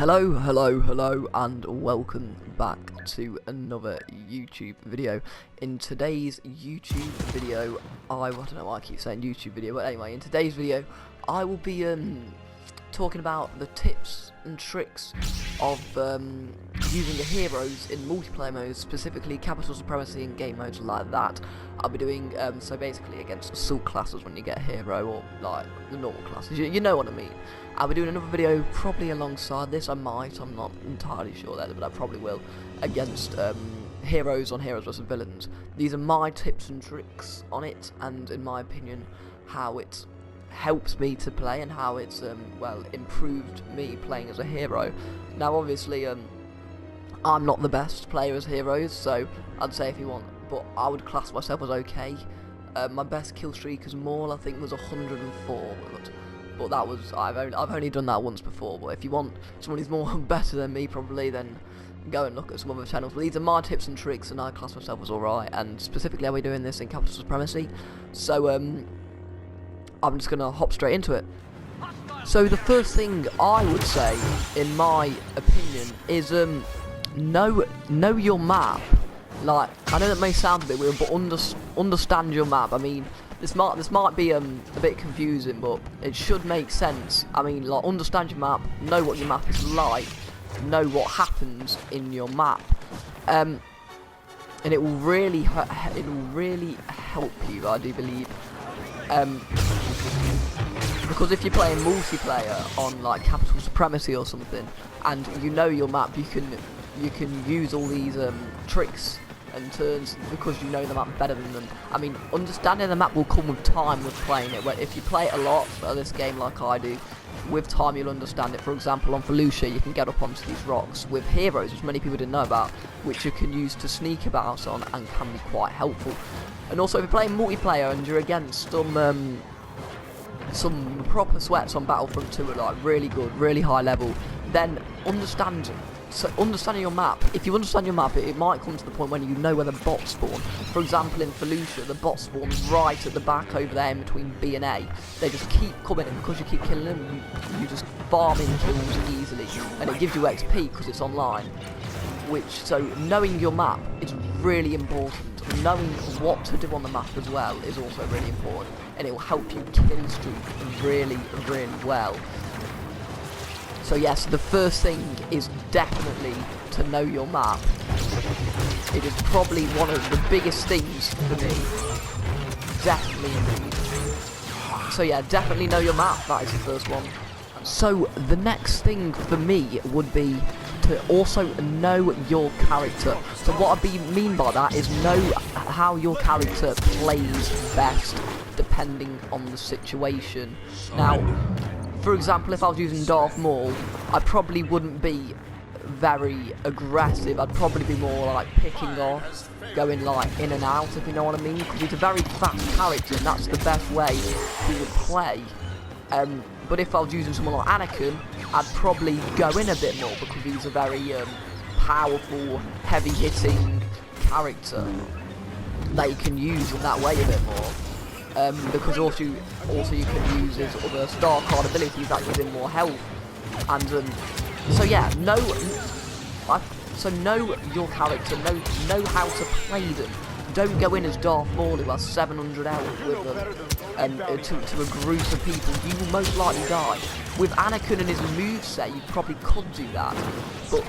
Hello, and welcome back to another YouTube video. In today's YouTube video, I don't know why I keep saying YouTube video, but anyway, in today's video, I will be talking about the tips and tricks of using the heroes in multiplayer modes, specifically capital supremacy and game modes like that. I'll be doing so basically against assault classes when you get a hero, or like the normal classes. You know what I mean. I'll be doing another video probably alongside this. I'm not entirely sure that, but I probably will, against heroes on heroes versus villains. These are my tips and tricks on it, and in my opinion, how it helps me to play and how it's well, improved me playing as a hero. Now obviously I'm not the best player as heroes, so I'd say if you want, but I would class myself as okay. My best kill streak as Maul I think was 104, but that was I've only done that once before. But if you want someone who's more better than me probably, then go and look at some other channels. But these are my tips and tricks, and I class myself as alright, and specifically how we're doing this in capital supremacy. So I'm just gonna hop straight into it. So the first thing I would say, in my opinion, is know your map. Like, I know that may sound a bit weird, but understand your map. I mean, this might be a bit confusing, but it should make sense. I mean, like, understand your map, know what your map is like, know what happens in your map, and it will really help you, I do believe. Because if you're playing multiplayer on like capital supremacy or something, and you know your map, you can use all these tricks and turns because you know the map better than them. I mean, understanding the map will come with time with playing it. If you play it a lot of this game like I do, with time you'll understand it. For example, on Felucia you can get up onto these rocks with heroes, which many people didn't know about, which you can use to sneak about on and can be quite helpful. And also, if you're playing multiplayer and you're against some proper sweats on Battlefront 2 are like really good, really high level, then understanding your map. If you understand your map, it might come to the point when you know where the bots spawn. For example, in Felucia, the bots spawn right at the back over there in between B and A. They just keep coming in, because you keep killing them, you just farm in kills easily, and it gives you XP because it's online. So knowing your map is really important. Knowing what to do on the map as well is also really important, and it will help you kill streak really well. So yes, the first thing is definitely to know your map. It is probably one of the biggest things for me. Definitely indeed. So yeah, definitely know your map. That is the first one. So the next thing for me would be to also know your character. So what I mean by that is know how your character plays best depending on the situation. Now, for example, if I was using Darth Maul, I probably wouldn't be very aggressive. I'd probably be more like picking off, going like in and out, if you know what I mean, because he's a very fast character and that's the best way he would play. But if I was using someone like Anakin, I'd probably go in a bit more, because he's a very powerful, heavy-hitting character that you can use in that way a bit more. Because also you can use his other star card abilities that give him more health. And so yeah, know your character, know how to play them. Don't go in as Darth Maul who has 700 health with them to a group of people. You will most likely die. With Anakin and his moveset, you probably could do that, but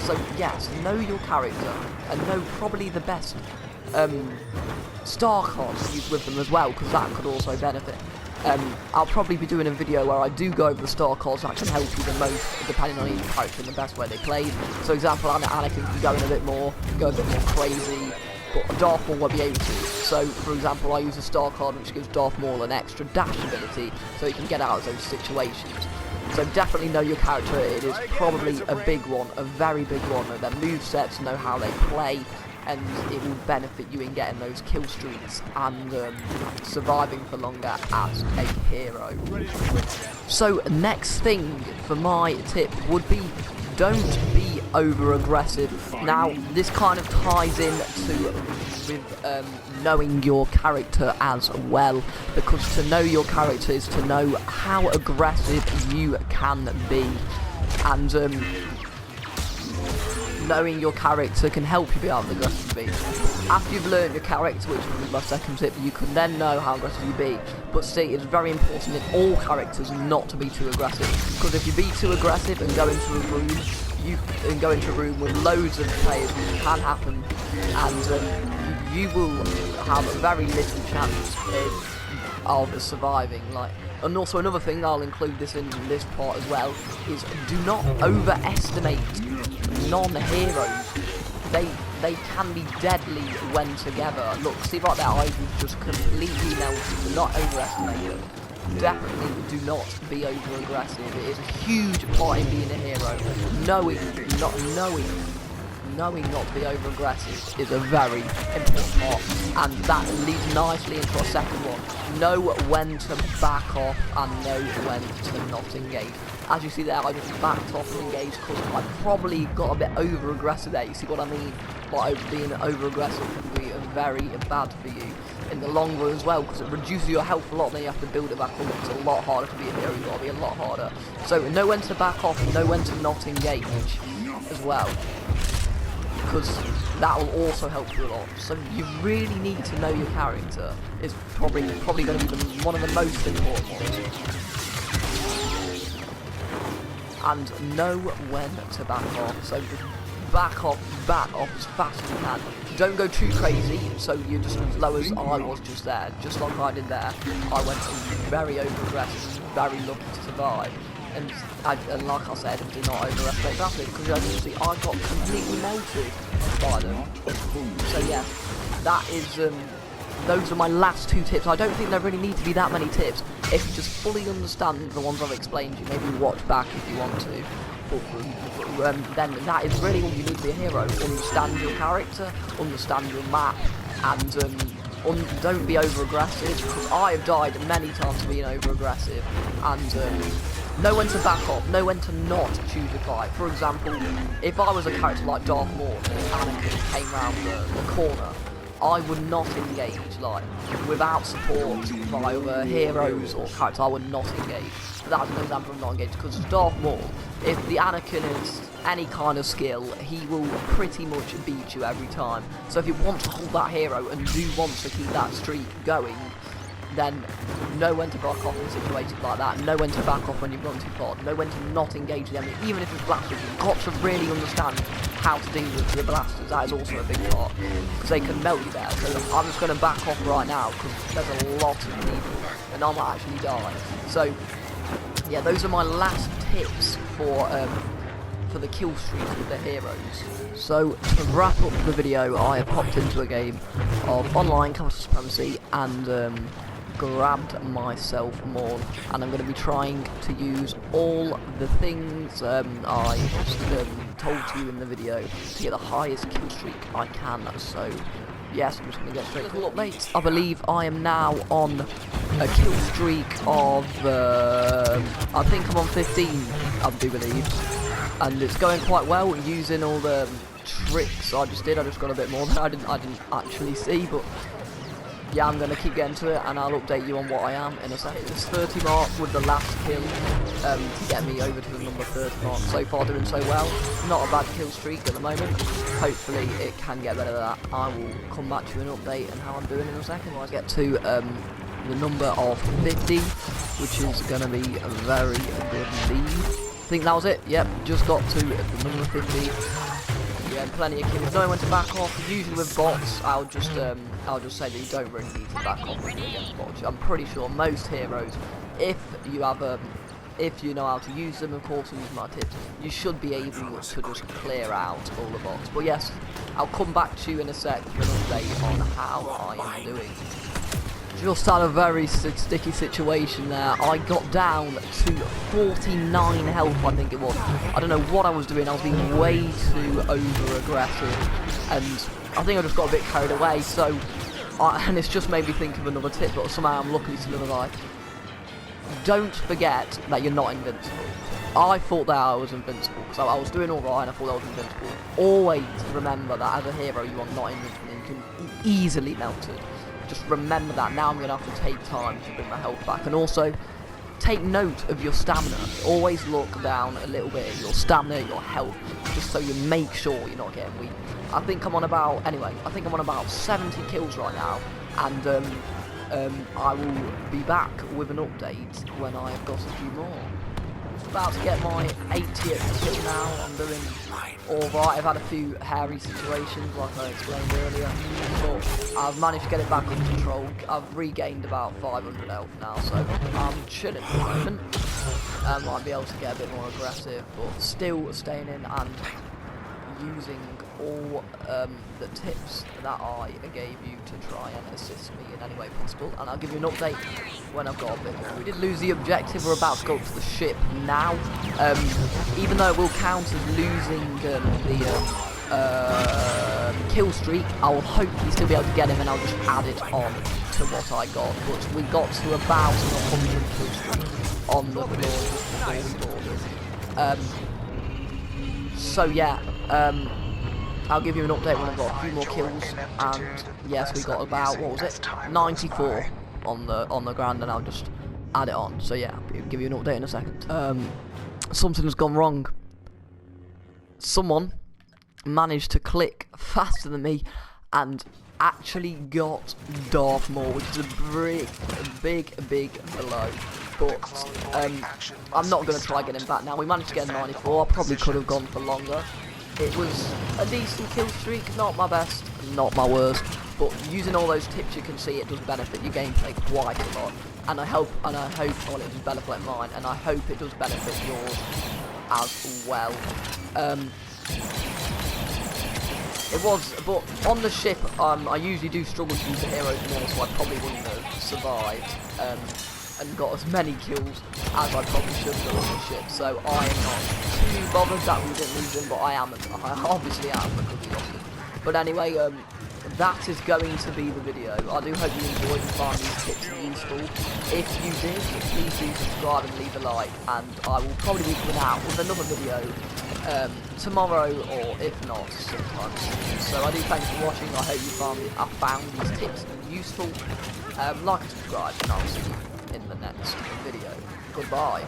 So yes, know your character and know probably the best star cards to use with them as well, because that could also benefit. I'll probably be doing a video where I do go over the star cards that can help you the most, depending on each character and the best way they played. So example, Anakin can go in a bit more, go a bit more crazy, but Darth Maul won't be able to. So for example, I use a star card which gives Darth Maul an extra dash ability, so he can get out of those situations. So definitely know your character. It is probably a big one, a very big one. Their movesets, know how they play, and it will benefit you in getting those kill streaks and surviving for longer as a hero. So next thing for my tip would be, don't be over aggressive. Now this kind of ties in to with knowing your character as well, because to know your character is to know how aggressive you can be, and knowing your character can help you be how aggressive you be. After you've learned your character, which was my second tip, you can then know how aggressive you be. But see, it's very important in all characters not to be too aggressive, because if you be too aggressive and go into a room with loads of players, which can happen, and you will have a very little chance of surviving. And also another thing, I'll include this in this part as well, is do not overestimate non-heroes. They can be deadly when together. Look, see right there, I was just completely melted. Do not overestimate them. Definitely do not be over-aggressive. It is a huge part in being a hero. Knowing not to be over-aggressive is a very important part, and that leads nicely into our second one. Know when to back off and know when to not engage. As you see there, I just backed off and engaged because I probably got a bit over-aggressive there. You see what I mean? Like, being over-aggressive can be very bad for you in the long run as well, because it reduces your health a lot, and then you have to build it back up. It's a lot harder to be a hero. You've got to be a lot harder. So know when to back off and know when to not engage as well, because that will also help you a lot. So you really need to know your character. It's probably going to be one of the most important ones. And know when to back off. So just back off as fast as you can. Don't go too crazy, so you're just as low as I was just there. Just like I did there, I went very over-aggressive, very lucky to survive. And like I said, do not overestimate that, because as you see, I got completely melted by them. So yeah, that is those are my last two tips. I don't think there really need to be that many tips. If you just fully understand the ones I've explained to you, maybe watch back if you want to. But then that is really all you need to be a hero. Understand your character, understand your map, and don't be over-aggressive, because I have died many times being over-aggressive, and know when to back off, know when to not choose a fight. For example, if I was a character like Darth Maul and Anakin came round the corner, I would not engage, like, without support by other heroes or characters, I would not engage. But that's an example of not engaged, because Darth Maul, if the Anakin is any kind of skill, he will pretty much beat you every time. So if you want to hold that hero and do want to keep that streak going, then know when to back off in situations like that. Know when to back off when you've gone too far. Know when to not engage the enemy, even if it's blasters. You've got to really understand how to deal with the blasters. That is also a big part, because they can melt you there. So I'm just going to back off right now, because there's a lot of people, and I might actually die. So yeah, those are my last tips for the kill streak with the heroes. So to wrap up the video, I have popped into a game of online Counter Supremacy and grabbed myself more, and I'm going to be trying to use all the things I just told you in the video to get the highest kill streak I can. So yes, I'm just going to get straight to the updates. I believe I am now on a kill streak of I think I'm on 15, I do believe, and it's going quite well using all the tricks I just did. I just got a bit more than I didn't actually see, but yeah, I'm going to keep getting to it, and I'll update you on what I am in a second. It's 30 mark with the last kill to get me over to the number 30 mark. So far doing so well. Not a bad kill streak at the moment. Hopefully it can get better than that. I will come back to you and update on how I'm doing in a second. I'll get to the number of 50, which is going to be a very good lead. I think that was it. Yep, just got to the number 50. Yeah, plenty of kills. Knowing when to back off. Usually with bots, I'll just say that you don't really need to back off against bots. I'm pretty sure most heroes, if you know how to use them, of course, and use my tips, you should be able to just clear out all the bots. But yes, I'll come back to you in a sec with an update on how I am doing. Just had a very sticky situation there. I got down to 49 health, I think it was. I don't know what I was doing. I was being way too over-aggressive, and I think I just got a bit carried away. So, and it's just made me think of another tip, but somehow I'm lucky still alive. Don't forget that you're not invincible. I thought that I was invincible, because I was doing alright and I thought I was invincible. Always remember that as a hero you are not invincible, you can easily melted. Just remember that. Now I'm going to have to take time to bring my health back, and also take note of your stamina. Always look down a little bit at your stamina, your health, just so you make sure you're not getting weak. I think I'm on about 70 kills right now, and I will be back with an update when I've got a few more. About to get my 80th kill now. I'm doing alright. I've had a few hairy situations like I explained earlier, but I've managed to get it back under control. I've regained about 500 health now, so I'm chilling at the moment. I might be able to get a bit more aggressive, but still staying in and using all the tips that I gave you to try and assist me in any way possible, and I'll give you an update when I've got a bit more. We did lose the objective. We're about to go up to the ship now, even though it will count as losing the kill streak. I will hopefully still be able to get him, and I'll just add it on to what I got. But we got to about 100 kill streak on the floor before we boarded. So yeah, I'll give you an update when I've got a few more kills, and yes, we got about, what was it, 94 on the ground, and I'll just add it on. So yeah, I'll give you an update in a second. Something has gone wrong. Someone managed to click faster than me and actually got Darth Maul, which is a big blow. But I'm not going to try getting back now. We managed to get a 94. I probably could have gone for longer. It was a decent kill streak, not my best, not my worst, but using all those tips you can see, it does benefit your gameplay quite a lot. And I hope, well, it does benefit mine, and I hope it does benefit yours as well. It was, but on the ship, I usually do struggle to use the heroes more, so I probably wouldn't have survived and got as many kills as I probably should have on the ship. So I am not too bothered that we didn't lose him, but I obviously am because we lost him. But anyway, that is going to be the video. I do hope you enjoyed and found these tips useful. If you did, please do subscribe and leave a like, and I will probably be coming out with another video tomorrow, or if not, sometime soon. So I do thank you for watching. I hope you found these tips useful. Like and subscribe, and I'll see you in the next video. Goodbye.